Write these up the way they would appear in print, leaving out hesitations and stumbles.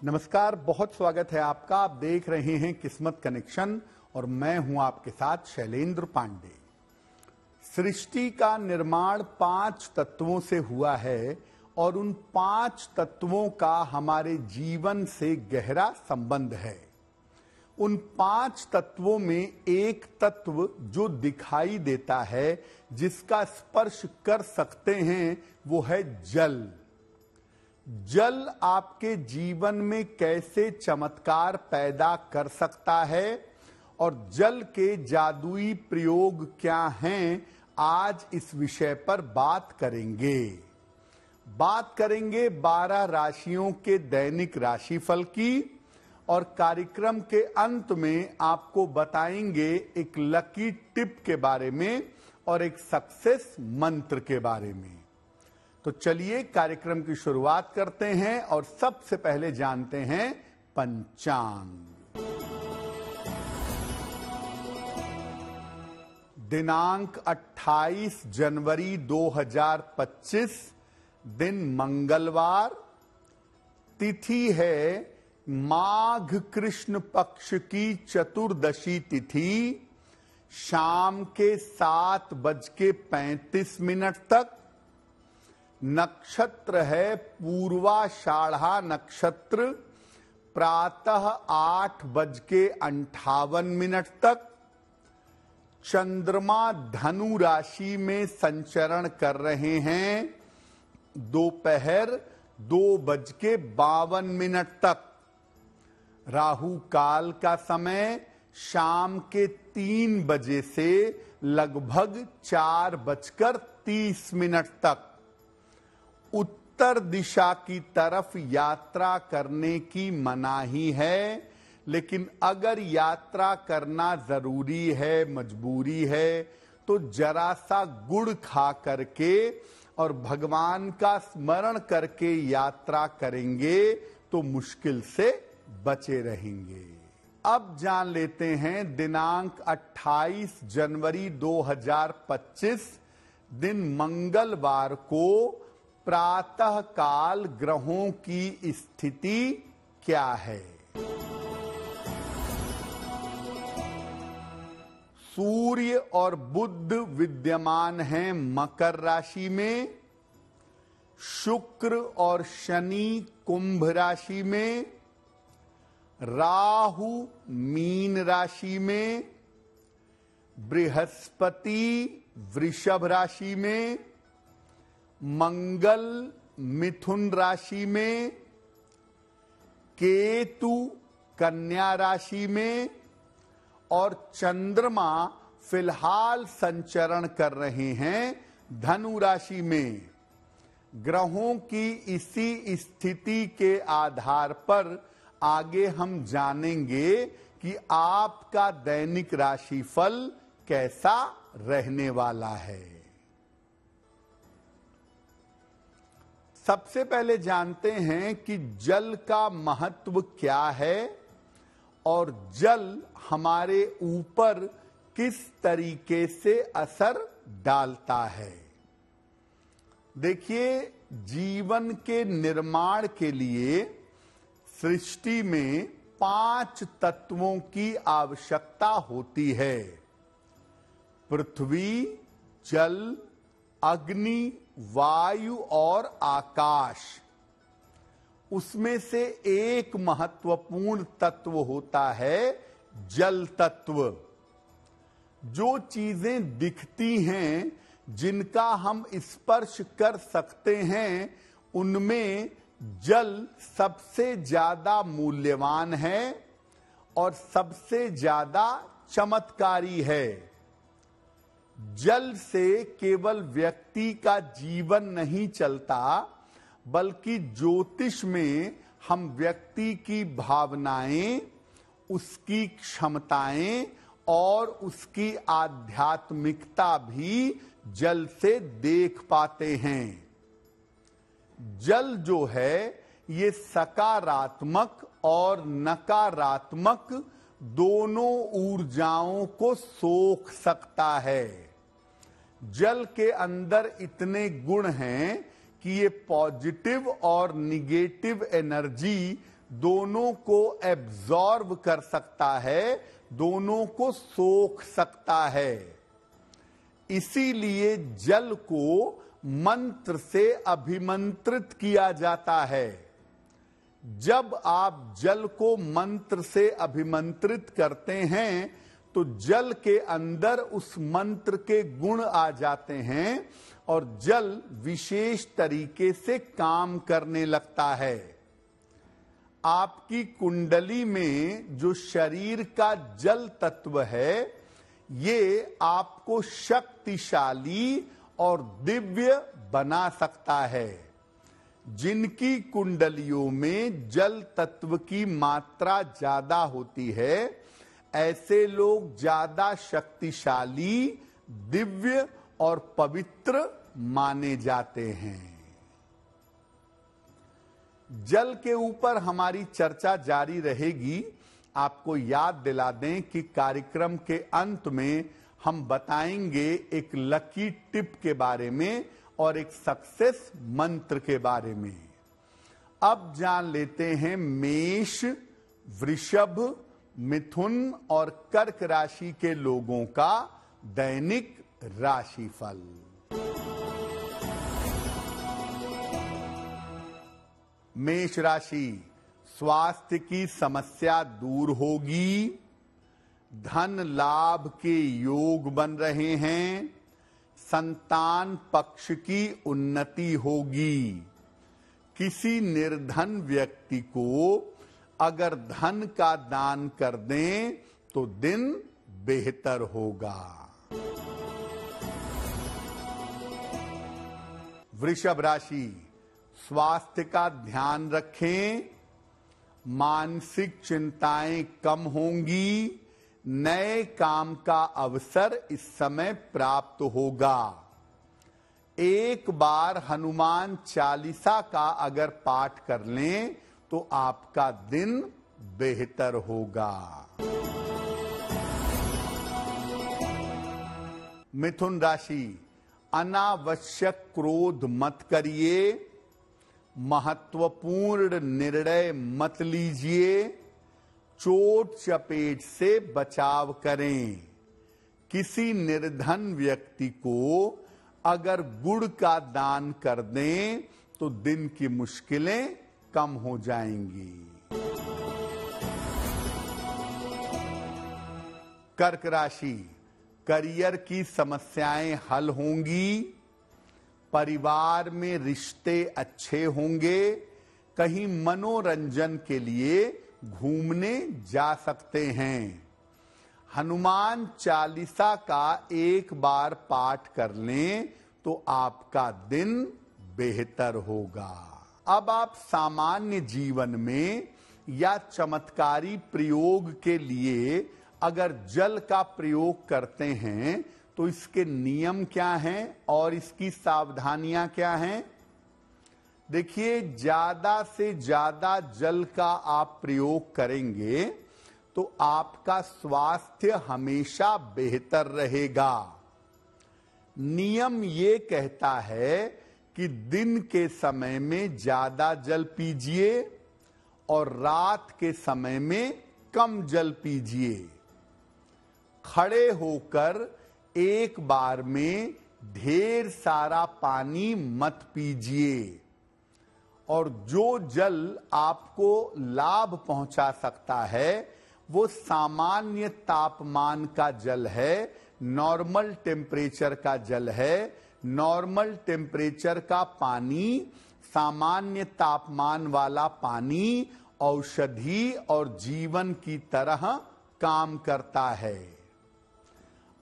नमस्कार, बहुत स्वागत है आपका। आप देख रहे हैं किस्मत कनेक्शन और मैं हूं आपके साथ शैलेंद्र पांडे। सृष्टि का निर्माण 5 तत्वों से हुआ है और उन 5 तत्वों का हमारे जीवन से गहरा संबंध है। उन 5 तत्वों में एक तत्व जो दिखाई देता है, जिसका स्पर्श कर सकते हैं, वो है जल। जल आपके जीवन में कैसे चमत्कार पैदा कर सकता है और जल के जादुई प्रयोग क्या हैं, आज इस विषय पर बात करेंगे। 12 राशियों के दैनिक राशिफल की और कार्यक्रम के अंत में आपको बताएंगे एक लकी टिप के बारे में और एक सक्सेस मंत्र के बारे में। तो चलिए कार्यक्रम की शुरुआत करते हैं और सबसे पहले जानते हैं पंचांग। दिनांक 28 जनवरी 2025, दिन मंगलवार, तिथि है माघ कृष्ण पक्ष की चतुर्दशी तिथि, शाम के 7:35 तक। नक्षत्र है पूर्वाषाढ़ा नक्षत्र, प्रातः 8:58 तक। चंद्रमा धनु राशि में संचरण कर रहे हैं दोपहर 2:52 तक। राहु काल का समय शाम के 3 बजे से लगभग 4:30 तक। उत्तर दिशा की तरफ यात्रा करने की मनाही है, लेकिन अगर यात्रा करना जरूरी है, मजबूरी है, तो जरा सा गुड़ खा करके और भगवान का स्मरण करके यात्रा करेंगे तो मुश्किल से बचे रहेंगे। अब जान लेते हैं दिनांक 28 जनवरी 2025, दिन मंगलवार को प्रातः काल ग्रहों की स्थिति क्या है। सूर्य और बुध विद्यमान हैं मकर राशि में, शुक्र और शनि कुंभ राशि में, राहु मीन राशि में, बृहस्पति वृषभ राशि में, मंगल मिथुन राशि में, केतु कन्या राशि में और चंद्रमा फिलहाल संचरण कर रहे हैं धनु राशि में। ग्रहों की इसी स्थिति के आधार पर आगे हम जानेंगे कि आपका दैनिक राशिफल कैसा रहने वाला है। सबसे पहले जानते हैं कि जल का महत्व क्या है और जल हमारे ऊपर किस तरीके से असर डालता है। देखिए, जीवन के निर्माण के लिए सृष्टि में 5 तत्वों की आवश्यकता होती है। पृथ्वी, जल, अग्नि, वायु और आकाश। उसमें से एक महत्वपूर्ण तत्व होता है जल तत्व। जो चीजें दिखती हैं, जिनका हम स्पर्श कर सकते हैं, उनमें जल सबसे ज्यादा मूल्यवान है और सबसे ज्यादा चमत्कारी है। जल से केवल व्यक्ति का जीवन नहीं चलता, बल्कि ज्योतिष में हम व्यक्ति की भावनाएं, उसकी क्षमताएं और उसकी आध्यात्मिकता भी जल से देख पाते हैं। जल जो है, ये सकारात्मक और नकारात्मक दोनों ऊर्जाओं को सोख सकता है। जल के अंदर इतने गुण हैं कि ये पॉजिटिव और निगेटिव एनर्जी दोनों को एब्जॉर्ब कर सकता है, दोनों को सोख सकता है। इसीलिए जल को मंत्र से अभिमंत्रित किया जाता है। जब आप जल को मंत्र से अभिमंत्रित करते हैं तो जल के अंदर उस मंत्र के गुण आ जाते हैं और जल विशेष तरीके से काम करने लगता है। आपकी कुंडली में जो शरीर का जल तत्व है, ये आपको शक्तिशाली और दिव्य बना सकता है। जिनकी कुंडलियों में जल तत्व की मात्रा ज्यादा होती है, ऐसे लोग ज्यादा शक्तिशाली, दिव्य और पवित्र माने जाते हैं। जल के ऊपर हमारी चर्चा जारी रहेगी। आपको याद दिला दें कि कार्यक्रम के अंत में हम बताएंगे एक लकी टिप के बारे में और एक सक्सेस मंत्र के बारे में। अब जान लेते हैं मेष, वृषभ, मिथुन और कर्क राशि के लोगों का दैनिक राशिफल। मेष राशि, स्वास्थ्य की समस्या दूर होगी, धन लाभ के योग बन रहे हैं, संतान पक्ष की उन्नति होगी। किसी निर्धन व्यक्ति को अगर धन का दान कर दें तो दिन बेहतर होगा। वृषभ राशि, स्वास्थ्य का ध्यान रखें, मानसिक चिंताएं कम होंगी, नए काम का अवसर इस समय प्राप्त होगा। एक बार हनुमान चालीसा का अगर पाठ कर लें तो आपका दिन बेहतर होगा। मिथुन राशि, अनावश्यक क्रोध मत करिए, महत्वपूर्ण निर्णय मत लीजिए, चोट चपेट से बचाव करें। किसी निर्धन व्यक्ति को अगर गुड़ का दान कर दें तो दिन की मुश्किलें कम हो जाएंगी। कर्क राशि, करियर की समस्याएं हल होंगी, परिवार में रिश्ते अच्छे होंगे, कहीं मनोरंजन के लिए घूमने जा सकते हैं। हनुमान चालीसा का एक बार पाठ कर लें तो आपका दिन बेहतर होगा। अब आप सामान्य जीवन में या चमत्कारी प्रयोग के लिए अगर जल का प्रयोग करते हैं तो इसके नियम क्या हैं और इसकी सावधानियां क्या हैं? देखिए, ज्यादा से ज्यादा जल का आप प्रयोग करेंगे तो आपका स्वास्थ्य हमेशा बेहतर रहेगा। नियम ये कहता है कि दिन के समय में ज्यादा जल पीजिए और रात के समय में कम जल पीजिए। खड़े होकर एक बार में ढेर सारा पानी मत पीजिए और जो जल आपको लाभ पहुंचा सकता है वो सामान्य तापमान का जल है, नॉर्मल टेम्परेचर का जल है। नॉर्मल टेम्परेचर का पानी, सामान्य तापमान वाला पानी औषधि और जीवन की तरह काम करता है।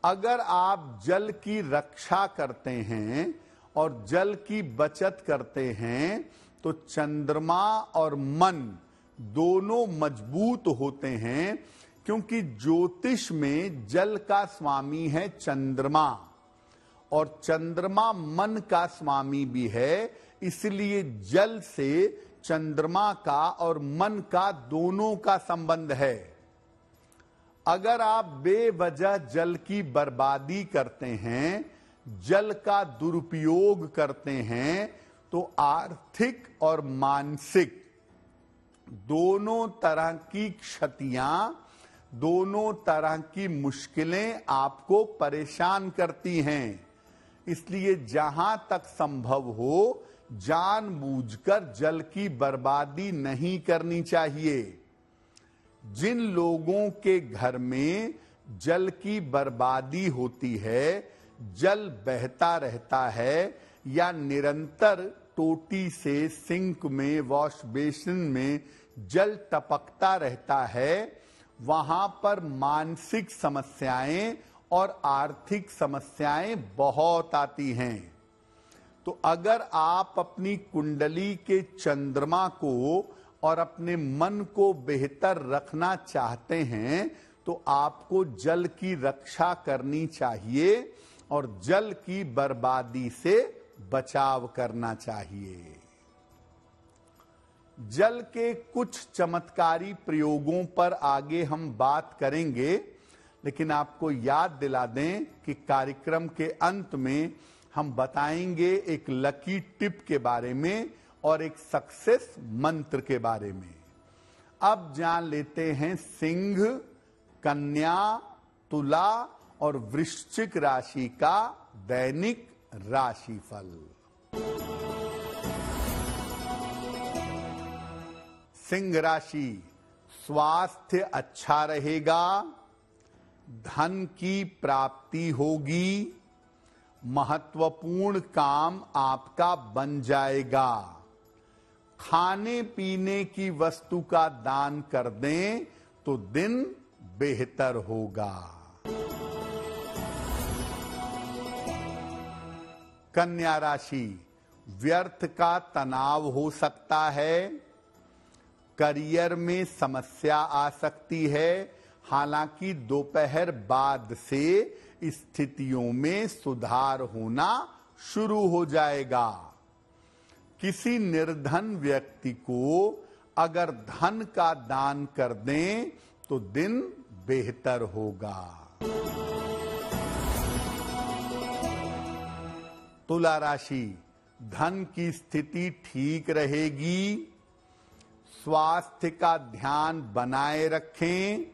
अगर आप जल की रक्षा करते हैं और जल की बचत करते हैं तो चंद्रमा और मन दोनों मजबूत होते हैं, क्योंकि ज्योतिष में जल का स्वामी है चंद्रमा और चंद्रमा मन का स्वामी भी है। इसलिए जल से चंद्रमा का और मन का दोनों का संबंध है। अगर आप बेवजह जल की बर्बादी करते हैं, जल का दुरुपयोग करते हैं तो आर्थिक और मानसिक दोनों तरह की क्षतियां, दोनों तरह की मुश्किलें आपको परेशान करती हैं। इसलिए जहां तक संभव हो जानबूझकर जल की बर्बादी नहीं करनी चाहिए। जिन लोगों के घर में जल की बर्बादी होती है, जल बहता रहता है या निरंतर टोटी से सिंक में, वॉश बेसिन में जल टपकता रहता है, वहां पर मानसिक समस्याएं और आर्थिक समस्याएं बहुत आती हैं। तो अगर आप अपनी कुंडली के चंद्रमा को और अपने मन को बेहतर रखना चाहते हैं तो आपको जल की रक्षा करनी चाहिए और जल की बर्बादी से बचाव करना चाहिए। जल के कुछ चमत्कारी प्रयोगों पर आगे हम बात करेंगे, लेकिन आपको याद दिला दें कि कार्यक्रम के अंत में हम बताएंगे एक लकी टिप के बारे में और एक सक्सेस मंत्र के बारे में। अब जान लेते हैं सिंह, कन्या, तुला और वृश्चिक राशि का दैनिक राशिफल। सिंह राशि, स्वास्थ्य अच्छा रहेगा, धन की प्राप्ति होगी, महत्वपूर्ण काम आपका बन जाएगा। खाने पीने की वस्तु का दान कर दें तो दिन बेहतर होगा। कन्या राशि, व्यर्थ का तनाव हो सकता है, करियर में समस्या आ सकती है, हालांकि दोपहर बाद से स्थितियों में सुधार होना शुरू हो जाएगा। किसी निर्धन व्यक्ति को अगर धन का दान कर दें तो दिन बेहतर होगा। तुला राशि, धन की स्थिति ठीक रहेगी, स्वास्थ्य का ध्यान बनाए रखें,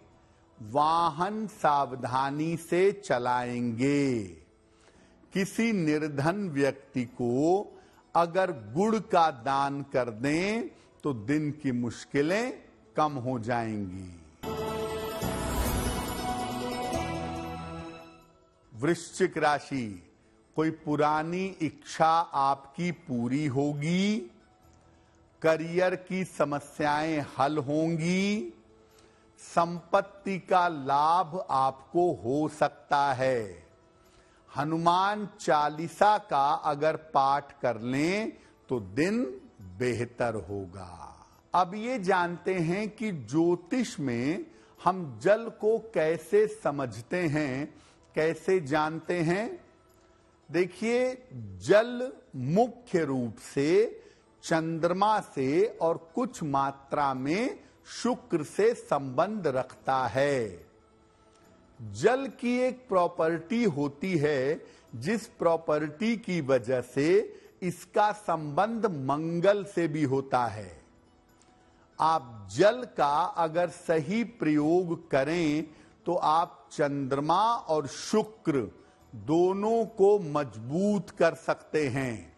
वाहन सावधानी से चलाएंगे। किसी निर्धन व्यक्ति को अगर गुड़ का दान कर दें तो दिन की मुश्किलें कम हो जाएंगी। वृश्चिक राशि, कोई पुरानी इच्छा आपकी पूरी होगी, करियर की समस्याएं हल होंगी, संपत्ति का लाभ आपको हो सकता है। हनुमान चालीसा का अगर पाठ कर लें तो दिन बेहतर होगा। अब ये जानते हैं कि ज्योतिष में हम जल को कैसे समझते हैं, कैसे जानते हैं। देखिए, जल मुख्य रूप से चंद्रमा से और कुछ मात्रा में शुक्र से संबंध रखता है। जल की एक प्रॉपर्टी होती है जिस प्रॉपर्टी की वजह से इसका संबंध मंगल से भी होता है। आप जल का अगर सही प्रयोग करें तो आप चंद्रमा और शुक्र दोनों को मजबूत कर सकते हैं।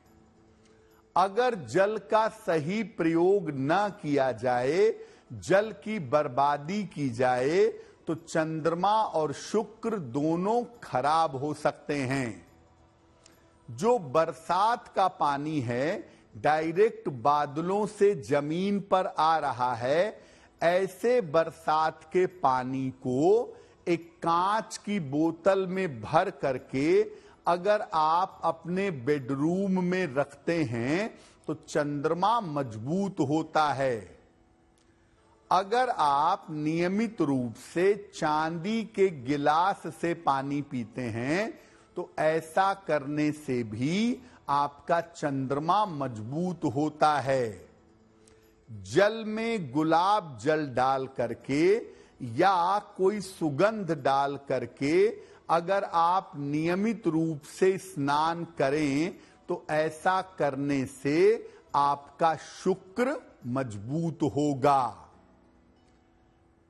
अगर जल का सही प्रयोग न किया जाए, जल की बर्बादी की जाए तो चंद्रमा और शुक्र दोनों खराब हो सकते हैं। जो बरसात का पानी है, डायरेक्ट बादलों से जमीन पर आ रहा है, ऐसे बरसात के पानी को एक कांच की बोतल में भर करके अगर आप अपने बेडरूम में रखते हैं तो चंद्रमा मजबूत होता है। अगर आप नियमित रूप से चांदी के गिलास से पानी पीते हैं तो ऐसा करने से भी आपका चंद्रमा मजबूत होता है। जल में गुलाब जल डाल करके या कोई सुगंध डाल करके अगर आप नियमित रूप से स्नान करें तो ऐसा करने से आपका शुक्र मजबूत होगा।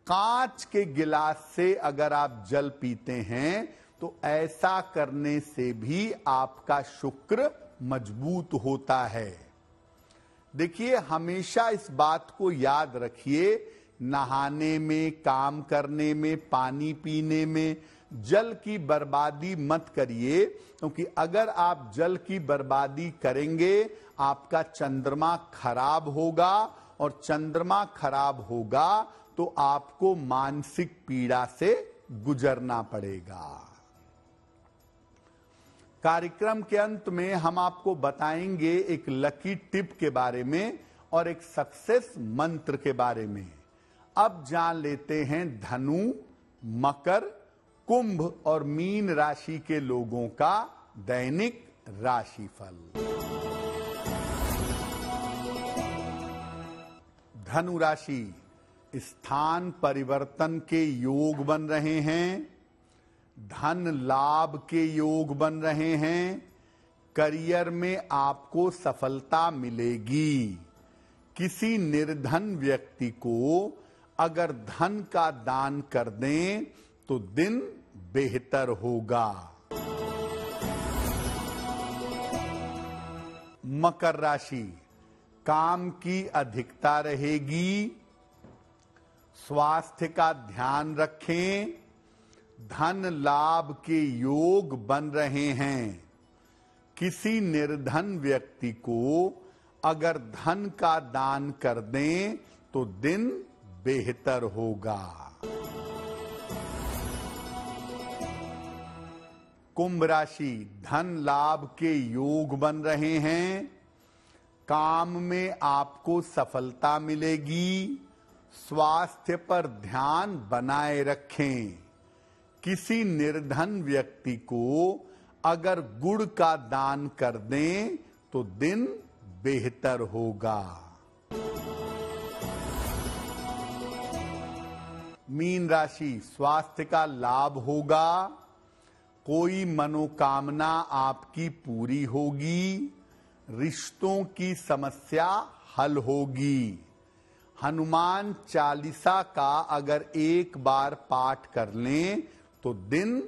कांच के गिलास से अगर आप जल पीते हैं तो ऐसा करने से भी आपका शुक्र मजबूत होता है। देखिए, हमेशा इस बात को याद रखिए, नहाने में, काम करने में, पानी पीने में जल की बर्बादी मत करिए, क्योंकि अगर आप जल की बर्बादी करेंगे आपका चंद्रमा खराब होगा, और चंद्रमा खराब होगा तो आपको मानसिक पीड़ा से गुजरना पड़ेगा। कार्यक्रम के अंत में हम आपको बताएंगे एक लकी टिप के बारे में और एक सक्सेस मंत्र के बारे में। अब जान लेते हैं धनु, मकर, कुंभ और मीन राशि के लोगों का दैनिक राशिफल। धनु राशि, स्थान परिवर्तन के योग बन रहे हैं, धन लाभ के योग बन रहे हैं, करियर में आपको सफलता मिलेगी। किसी निर्धन व्यक्ति को अगर धन का दान कर दें तो दिन बेहतर होगा। मकर राशि, काम की अधिकता रहेगी, स्वास्थ्य का ध्यान रखें, धन लाभ के योग बन रहे हैं। किसी निर्धन व्यक्ति को अगर धन का दान कर दें तो दिन बेहतर होगा। कुंभ राशि, धन लाभ के योग बन रहे हैं, काम में आपको सफलता मिलेगी, स्वास्थ्य पर ध्यान बनाए रखें। किसी निर्धन व्यक्ति को अगर गुड़ का दान कर दें तो दिन बेहतर होगा। मीन राशि, स्वास्थ्य का लाभ होगा, कोई मनोकामना आपकी पूरी होगी, रिश्तों की समस्या हल होगी। हनुमान चालीसा का अगर एक बार पाठ कर लें तो दिन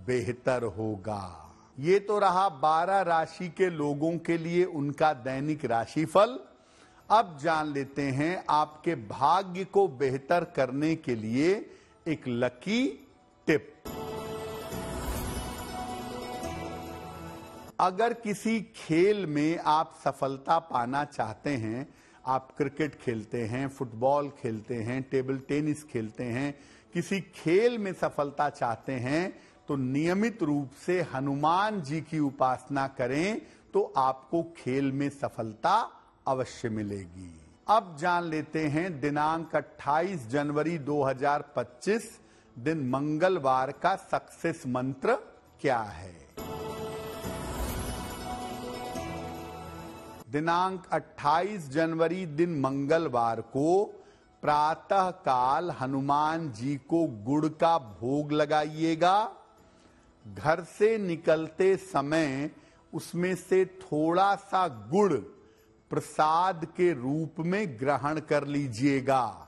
बेहतर होगा। ये तो रहा 12 राशि के लोगों के लिए उनका दैनिक राशिफल। अब जान लेते हैं आपके भाग्य को बेहतर करने के लिए एक लकी टिप। अगर किसी खेल में आप सफलता पाना चाहते हैं, आप क्रिकेट खेलते हैं, फुटबॉल खेलते हैं, टेबल टेनिस खेलते हैं, किसी खेल में सफलता चाहते हैं तो नियमित रूप से हनुमान जी की उपासना करें तो आपको खेल में सफलता अवश्य मिलेगी। अब जान लेते हैं दिनांक 28 जनवरी 2025 दिन मंगलवार का सक्सेस मंत्र क्या है। दिनांक 28 जनवरी दिन मंगलवार को प्रातः काल हनुमान जी को गुड़ का भोग लगाइएगा। घर से निकलते समय उसमें से थोड़ा सा गुड़ प्रसाद के रूप में ग्रहण कर लीजिएगा।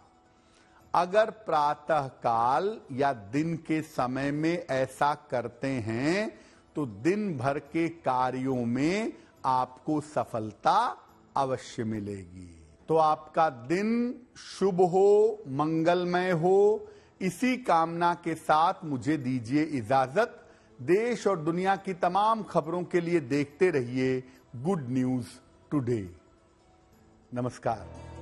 अगर प्रातः काल या दिन के समय में ऐसा करते हैं तो दिन भर के कार्यों में आपको सफलता अवश्य मिलेगी। तो आपका दिन शुभ हो, मंगलमय हो, इसी कामना के साथ मुझे दीजिए इजाजत। देश और दुनिया की तमाम खबरों के लिए देखते रहिए गुड न्यूज टुडे। नमस्कार।